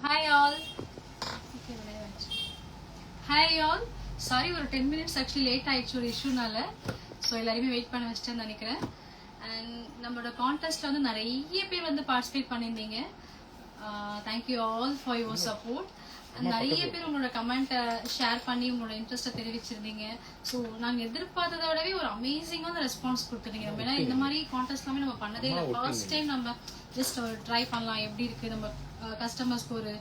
Hi all. Okay, Hi all. Sorry ஒரு 10 minutes actually late ஆயிடுச்சு ஒரு இஷ்யூனால. ஸோ எல்லாரையுமே வெயிட் பண்ண வச்சுட்டேன்னு நினைக்கிறேன். அண்ட் நம்மளோட கான்டெஸ்ட்ல வந்து நிறைய பேர் வந்து பார்ட்டிசிபேட் பண்ணியிருந்தீங்க. Thank you all for your support. நிறைய பேர் உங்களோட கமெண்ட்டை ஷேர் பண்ணி உங்களோட இன்ட்ரெஸ்ட்டை தெரிவிச்சிருந்தீங்க. ஸோ நாங்கள் எதிர்பார்த்ததை விடவே ஒரு அமேசிங்கான ரெஸ்பான்ஸ் கொடுத்துருந்தீங்க. ஏன்னா இந்த மாதிரி கான்டெஸ்ட் எல்லாமே நம்ம பண்ணதே இல்லை. ஃபர்ஸ்ட் டைம் நம்ம ஜஸ்ட் ட்ரை பண்ணலாம் எப்படி இருக்குது, நம்ம கஸ்டமர்ஸ்க்கு ஒரு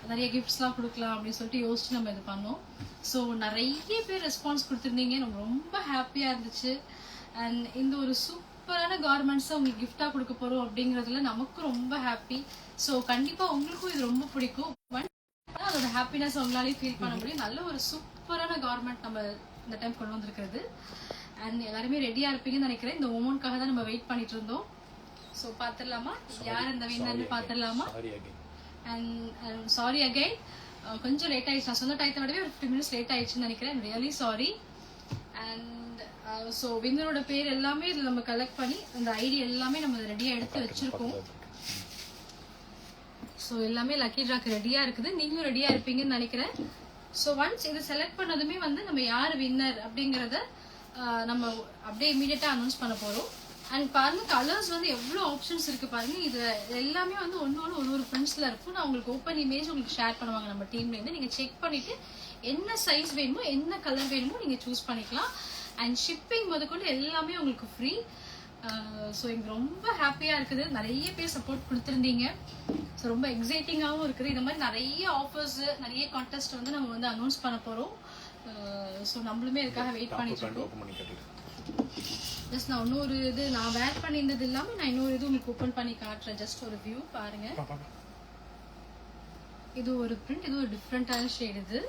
நிறைய கிஃப்ட்ஸ்லாம் கொடுக்கலாம் அப்படின்னு சொல்லிட்டு யோசிச்சு நம்ம இது பண்ணோம். ஸோ நிறைய பேர் ரெஸ்பான்ஸ் கொடுத்துருந்தீங்க. நம்ம ரொம்ப ஹாப்பியாக இருந்துச்சு. அண்ட் இந்த ஒரு சூப்பரான கார்மெண்ட்ஸை உங்களுக்கு கிஃப்டாக கொடுக்க போகிறோம் அப்படிங்கிறதுல நமக்கும் ரொம்ப ஹாப்பி. ஸோ கண்டிப்பாக உங்களுக்கும் இது ரொம்ப பிடிக்கும். அதோட ஹாப்பினஸ் உங்களாலே ஃபீல் பண்ண முடியும். நல்ல ஒரு சூப்பரான கார்மெண்ட் நம்ம இந்த டைம் கொண்டு வந்திருக்கிறது. அண்ட் எல்லாருமே ரெடியாக இருப்பீங்கன்னு நினைக்கிறேன். இந்த ஒமோன்காக தான் நம்ம வெயிட் பண்ணிட்டு இருந்தோம். ஸோ பார்த்துடலாமா யார் இந்த வின்னர்னு பார்த்துடலாமா? அண்ட் சாரி அகைன், கொஞ்சம் லேட் ஆயிடுச்சு. நான் சொன்ன டைத்தை விடவே ஒரு 15 minutes லேட் ஆயிடுச்சுன்னு நினைக்கிறேன். Really sorry. அண்ட் ஸோ வின்னரோட பேர் எல்லாமே இதில் நம்ம கலெக்ட் பண்ணி அந்த ஐடி எல்லாமே நம்ம ரெடியாக எடுத்து வச்சிருக்கோம். ஸோ எல்லாமே லக்கி ட்ராக்கு ரெடியாக இருக்குது. நீங்களும் ரெடியாக இருப்பீங்கன்னு நினைக்கிறேன். ஸோ ஒன்ஸ் இது செலக்ட் பண்ணதுமே வந்து நம்ம யார் வின்னர் அப்படிங்கிறத நம்ம அப்படியே இமீடியட்டாக அனௌன்ஸ் பண்ண போகிறோம். அண்ட் பாருங்க, கலர்ஸ் வந்து எவ்வளோ ஆப்ஷன்ஸ் இருக்கு பாருங்க. இது எல்லாமே வந்து ஒன்று ஒரு ஃப்ரெண்ட்ஸ்ல இருக்கும். நான் உங்களுக்கு ஓப்பன் இமேஜ் உங்களுக்கு ஷேர் பண்ணுவாங்க நம்ம டீம்ல இருந்து. நீங்க செக் பண்ணிட்டு என்ன சைஸ் வேணுமோ என்ன கலர் வேணுமோ நீங்க சூஸ் பண்ணிக்கலாம். அண்ட் ஷிப்பிங் முதற்கொண்டு எல்லாமே உங்களுக்கு ஃப்ரீ. ஸோ எனக்கு ரொம்ப ஹாப்பியா இருக்குது. நிறைய பேர் சப்போர்ட் கொடுத்துருந்தீங்க. ஸோ ரொம்ப எக்ஸைட்டிங்காகவும் இருக்குது. இந்த மாதிரி நிறைய ஆஃபர்ஸ் நிறைய கான்டெஸ்ட் வந்து நம்ம வந்து அனௌன்ஸ் பண்ண போறோம். ஸோ நம்மளுமே இதுக்காக வெயிட் பண்ணிட்டு இருக்கோம். ஜஸ்ட் நான் இன்னொரு இது நான் வேர் பண்ணியிருந்தது இல்லாமல் நான் இன்னொரு இது உங்களுக்கு ஓப்பன் பண்ணி காட்டுறேன். ஜஸ்ட் ஒரு வியூ பாருங்க. இது ஒரு பிரிண்ட், இது ஒரு டிஃப்ரெண்டான ஷேட் இது.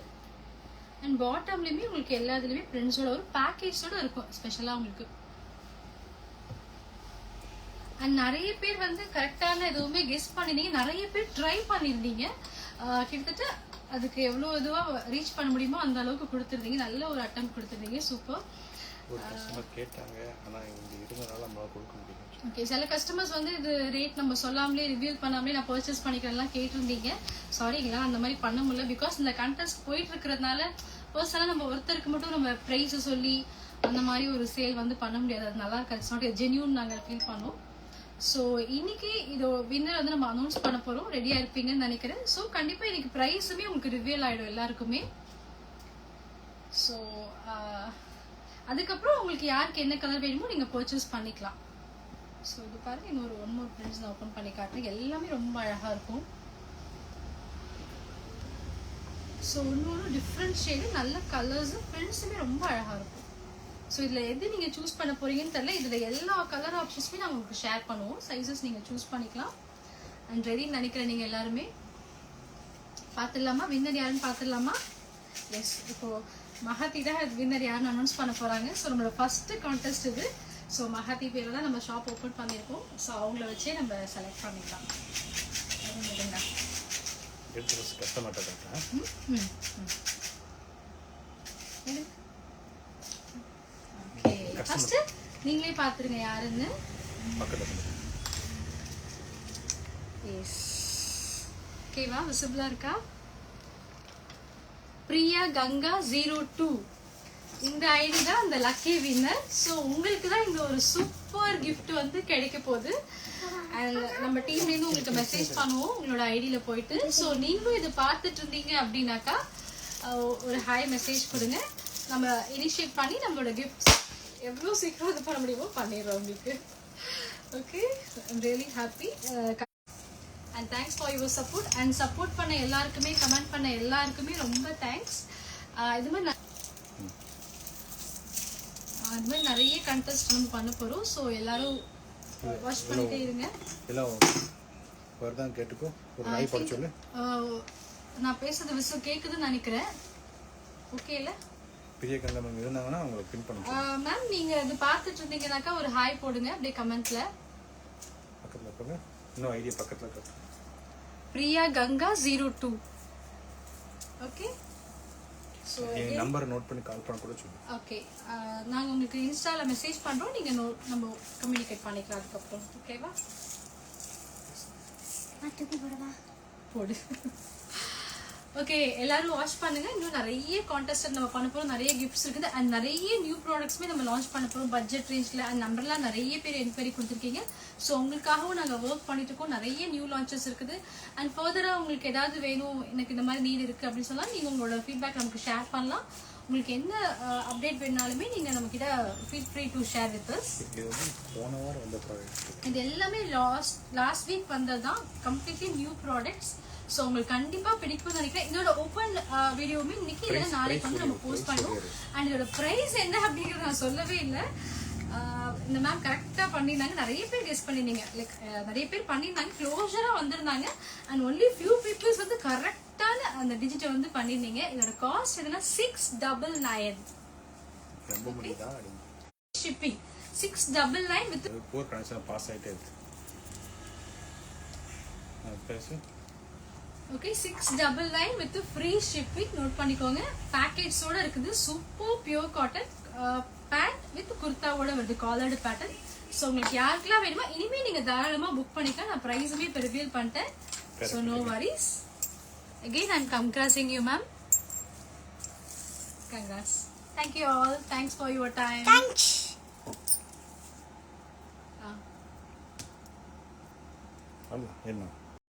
அண்ட் பாட்டம்லயுமே உங்களுக்கு எல்லா இதுலயுமே பிரிண்ட்ஸோட ஒரு பேக்கேஜோட இருக்கும் ஸ்பெஷலா உங்களுக்கு. அண்ட் நிறைய பேர் வந்து கரெக்டான எதுவுமே கெஸ் பண்ணிருந்தீங்க. நிறைய பேர் ட்ரை பண்ணியிருந்தீங்க. கிட்டத்தட்ட அதுக்கு எவ்வளோ இதுவாக ரீச் பண்ண முடியுமோ அந்த அளவுக்கு கொடுத்துருந்தீங்க. நல்ல ஒரு அட்டெம்ப்ட் கொடுத்துருந்தீங்க. சூப்பர். ஓகே, சில கஸ்டமர்ஸ் வந்து இது ரேட் நம்ம சொல்லாமலே ரிவீல் பண்ணாமலே நான் பர்ச்சேஸ் பண்ணிக்கிறேன்லாம் கேட்டிருந்தீங்க. சாரி, எங்களால் அந்த மாதிரி பண்ண முடியல. பிகாஸ் இந்த கண்டெஸ்ட் போயிட்டு இருக்கிறதுனால பர்சனலாக நம்ம ஒருத்தருக்கு மட்டும் நம்ம ப்ரைஸை சொல்லி அந்த மாதிரி ஒரு சேல் வந்து பண்ண முடியாது. அது நல்லா இருக்காது. இட்ஸ் நாட் ஜென்யூன் நாங்கள் ஃபீல் பண்ணோம். ஸோ இன்னைக்கு இது வின்னர் வந்து நம்ம அனௌன்ஸ் பண்ண போகிறோம். ரெடியாக இருப்பீங்கன்னு நினைக்கிறேன். ஸோ கண்டிப்பாக இன்னைக்கு ப்ரைஸுமே உங்களுக்கு ரிவீல் ஆகிடும் எல்லாருக்குமே. ஸோ அதுக்கப்புறம் உங்களுக்கு யாருக்கு என்ன கலர் வேணுமோ நீங்க பர்ச்சேஸ் பண்ணிக்கலாம். ஸோ இது பாருங்க, இன்னொரு ஒன் மோர் பிரிண்ட்ஸ் நான் ஓப்பன் பண்ணி காட்டுறேன். எல்லாமே ரொம்ப அழகா இருக்கும். ஸோ இன்னொரு டிஃப்ரெண்ட் ஷேடு, நல்ல கலர்ஸ், பிரிண்ட்ஸுமே ரொம்ப அழகா இருக்கும். ஸோ இதுல எது நீங்க சூஸ் பண்ண போறீங்கன்னு தெரியல. இதுல எல்லா கலர் ஆப்ஷன்ஸுமே நான் உங்களுக்கு ஷேர் பண்ணுவோம். சைஸஸ் நீங்க சூஸ் பண்ணிக்கலாம். அண்ட் ரெடின்னு நினைக்கிறேன். நீங்க எல்லாருமே பார்த்துடலாமா? வின்னர் யாருன்னு பார்த்துடலாமா? எஸ், இப்போ மஹதி தான் வின்னர் யாருன்னு அனௌன்ஸ் பண்ண போறாங்க. ஸோ நம்மளோட ஃபர்ஸ்ட் கான்டெஸ்ட் இது. ஸோ மஹதி பேரில் தான் நம்ம ஷாப் ஓப்பன் பண்ணியிருக்கோம். ஸோ அவங்கள வச்சே நம்ம செலக்ட் பண்ணிக்கலாம். ஓகே, ஃபர்ஸ்ட் நீங்களே பார்த்துருங்க யாருன்னு. எஸ், ஓகேவா? விசிபிளா இருக்கா? பிரியா கங்கா 02 இந்த ஐடி தான் அந்த லக்கி வின்னர். ஸோ உங்களுக்கு தான் இந்த ஒரு சூப்பர் கிஃப்ட் வந்து கிடைக்க போகுது. அண்ட் நம்ம டீம்லேருந்து உங்களுக்கு மெசேஜ் பண்ணுவோம் உங்களோட ஐடியில போயிட்டு. ஸோ நீங்களும் இது பார்த்துட்டு இருந்தீங்க அப்படின்னாக்கா ஒரு ஹாய் மெசேஜ் கொடுங்க. நம்ம இனிஷியேட் பண்ணி நம்மளோட கிஃப்ட் எவ்வளோ சீக்கிரம் இது பண்ண முடியுமோ பண்ணிடுறோம் உங்களுக்கு. Okay, I'm really happy. And thanks for your support. And support பண்ண எல்லாருக்குமே, கமெண்ட் பண்ண எல்லாருக்குமே ரொம்ப தேங்க்ஸ். இது மாதிரி நிறைய கண்டெஸ்ட் நம்ம பண்ண போறோம். ஸோ எல்லாரும் வாட்ச் பண்ணிட்டே இருங்க. நான் பேசுறது விசு கேக்குதுன்னு நினைக்கிறேன். ஓகே இல்ல? மேம் நீங்க இது பார்த்துட்டு இருந்தீங்கன்னாக்கா ஒரு ஹாய் போடுங்க அப்படியே கமெண்ட்ல. இன்னும் ஐடியா பக்கத்துல இருக்கு. Priya Ganga 02. Okay, so number note பண்ணி கால் பண்ண கூட சொல்லுங்க. ஓகே, நாங்க உங்களுக்கு இன்ஸ்டால மெசேஜ் பண்றோம். நீங்க நம்ம கம்யூனிகேட் பண்ணிக்கலாம் அதுக்கு அப்புறம். ஓகேவா? போடு. ஓகே, எல்லாரும் வாட்ச் பண்ணுங்க. இன்னும் நிறைய கான்டெஸ்ட் நம்ம பண்ண போறோம், நிறைய கிஃப்ட்ஸ் இருக்குது அண்ட் நிறைய நியூ ப்ராடக்ட்ஸ்மே நம்ம லான்ச் பண்ண போறோம் பட்ஜெட் ரேஞ்சில். அண்ட் நம்பர்லாம் நிறைய பேர் என்கொயரி கொடுத்துருக்கீங்க. ஸோ உங்களுக்காகவும் நாங்கள் ஒர்க் பண்ணிட்டு இருக்கோம். நிறைய நியூ லான்ச்சஸ் இருக்குது. அண்ட் ஃபர்தராக உங்களுக்கு ஏதாவது வேணும், எனக்கு இந்த மாதிரி நீட் இருக்கு அப்படின்னு சொன்னால் நீங்கள் உங்களோட ஃபீட்பேக் நமக்கு ஷேர் பண்ணலாம். உங்களுக்கு என்ன அப்டேட் வேணாலுமே நீங்கள் நம்மக்கிட்ட feel free to share with us. இது வந்து போன வாரம் வந்த ப்ராடக்ட். இது எல்லாமே லாஸ்ட் வீக் வந்தது தான், கம்ப்ளீட்லி நியூ ப்ராடக்ட்ஸ். ஸோ உங்களுக்கு கண்டிப்பாக பிடிக்கும்னு நினைக்கிறேன். இதோட ஓப்பன் வீடியோவுமே இன்னைக்கு இல்லை நாளைக்கு வந்து நம்ம போஸ்ட் பண்ணுவோம். அண்ட் இதோட ப்ரைஸ் என்ன அப்படிங்கிறத நான் சொல்லவே இல்லை. இந்த மேம் கரெக்டாக பண்ணியிருந்தாங்க. நிறைய பேர் கெஸ் பண்ணியிருந்தீங்க, லைக் நிறைய பேர் பண்ணியிருந்தாங்க, க்ளோஸராக வந்திருந்தாங்க. அண்ட் ஒன்லி ஃபியூ பீப்புள்ஸ் வந்து கரெக்டான அந்த டிஜிட்டை வந்து பண்ணியிருந்தீங்க. இதோட காஸ்ட் எதுனா 699. ரொம்ப முடியுதா shipping 699 with poor connection pass ஆகிட்டே இருக்கு. பேசு. Okay, 699 with free shipping. Note பண்ணிக்கோங்க. பேக்கேஜோட இருக்குது. Super pure cotton pant with குர்தாவோட வருது, காலர்டு பேட்டர்ன். ஸோ உங்களுக்கு யாருக்கெல்லாம் வேணுமோ இனிமே நீங்க தாராளமா புக் பண்ணிக்கலாம். நான் ப்ரைஸுமே இப்போ ரிவீல் பண்ணிட்டேன். So no worries. Again I'm congratsing you ma'am. Congrats. Thank you all. Thanks for your time. Thanks. அல்ல என்ன